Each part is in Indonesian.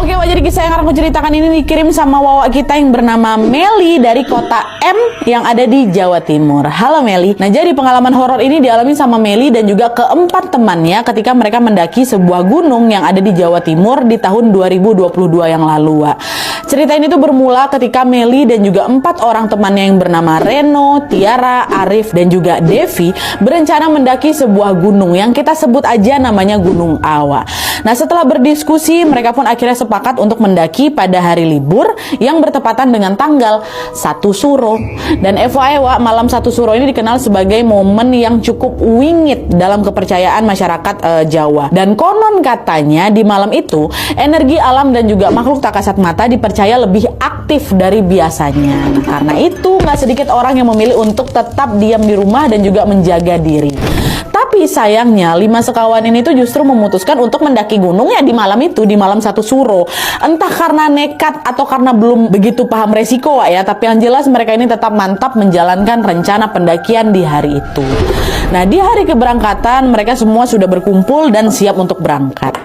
Oke Wak, jadi kisah yang akan aku ceritakan ini dikirim sama Wawa kita yang bernama Meli dari kota M yang ada di Jawa Timur. Halo Meli. Nah, jadi pengalaman horor ini dialami sama Meli dan juga keempat temannya ketika mereka mendaki sebuah gunung yang ada di Jawa Timur di tahun 2022 yang lalu, Wak. Cerita ini tuh bermula ketika Meli dan juga 4 orang temannya yang bernama Reno, Tiara, Arif, dan juga Devi berencana mendaki sebuah gunung yang kita sebut aja namanya Gunung Awa. Nah, setelah berdiskusi, mereka pun akhirnya sepakat untuk mendaki pada hari libur yang bertepatan dengan tanggal 1 Suro. Dan FYI, Wak, malam 1 Suro ini dikenal sebagai momen yang cukup wingit dalam kepercayaan masyarakat Jawa. Dan konon katanya di malam itu, energi alam dan juga makhluk tak kasat mata dipercaya lebih aktif dari biasanya. Nah, karena itu, nggak sedikit orang yang memilih untuk tetap diam di rumah dan juga menjaga diri. Tapi sayangnya 5 sekawan ini tuh justru memutuskan untuk mendaki gunung ya di malam itu, di malam 1 Suro. Entah karena nekat atau karena belum begitu paham resiko, Wak, ya. Tapi yang jelas mereka ini tetap mantap menjalankan rencana pendakian di hari itu. Nah, di hari keberangkatan mereka semua sudah berkumpul dan siap untuk berangkat.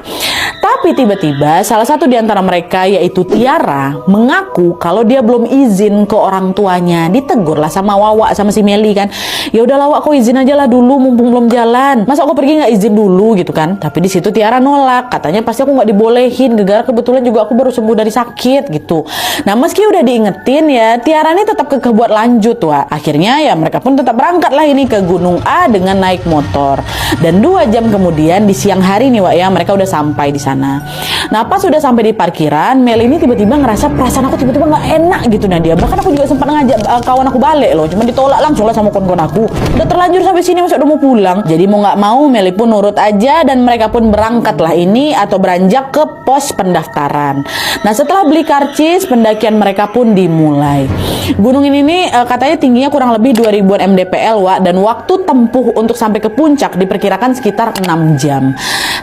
Tapi tiba-tiba salah satu di antara mereka, yaitu Tiara, mengaku kalau dia belum izin ke orang tuanya. Ditegur lah sama Wawa sama si Meli kan. Ya udahlah Wak, kau izin aja lah dulu mumpung belum jalan. Masa aku pergi nggak izin dulu gitu kan? Tapi di situ Tiara nolak. Katanya pasti aku nggak dibolehin. Gara-gara kebetulan juga aku baru sembuh dari sakit gitu. Nah, meski udah diingetin ya, Tiara ini tetap kekeh buat lanjut, Wak. Akhirnya ya mereka pun tetap berangkat lah ini ke Gunung A dengan naik motor. Dan 2 jam kemudian di siang hari nih, Wak, ya, mereka udah sampai di sana. Nah, pas sudah sampai di parkiran, Mel ini tiba-tiba ngerasa perasaan aku tiba-tiba nggak enak gitu Nadia. Bahkan aku juga sempat ngajak kawan aku balik loh, cuma ditolak langsung lah sama kawan-kawan aku. Udah terlanjur sampai sini, masa udah mau pulang. Jadi mau nggak mau Meli pun nurut aja dan mereka pun berangkat lah ini atau beranjak ke pos pendaftaran. Nah, setelah beli karcis, pendakian mereka pun dimulai. Gunung ini nih katanya tingginya kurang lebih 2000-an mdpl, Wak, dan waktu tempuh untuk sampai ke puncak diperkirakan sekitar 6 jam.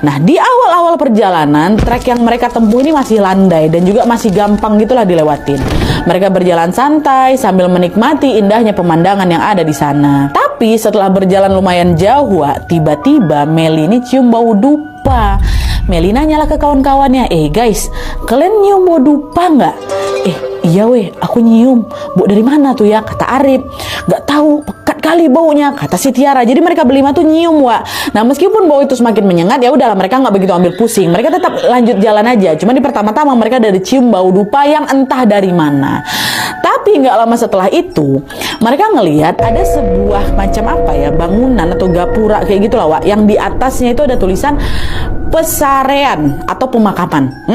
Nah, di awal-awal perjalanan, trek yang mereka tempuh ini masih landai dan juga masih gampang gitulah dilewatin. Mereka berjalan santai sambil menikmati indahnya pemandangan yang ada di sana. Tapi setelah berjalan lumayan jauh, Wak, tiba-tiba Meli ini cium bau dupa. Meli nanyalah ke kawan-kawannya, guys, kalian nyium bau dupa nggak? Iya weh, aku nyium. Bau dari mana tuh ya? Kata Arif. Gak tahu, pekat kali baunya, kata si Tiara. Jadi mereka berlima tuh nyium, Wak. Nah, meskipun bau itu semakin menyengat, ya udahlah mereka nggak begitu ambil pusing. Mereka tetap lanjut jalan aja. Cuma di pertama-tama mereka ada dicium bau dupa yang entah dari mana. Tapi nggak lama setelah itu, mereka ngelihat ada sebuah macam apa ya, bangunan atau gapura kayak gitulah, Wak. Yang di atasnya itu ada tulisan pesarean atau pemakaman.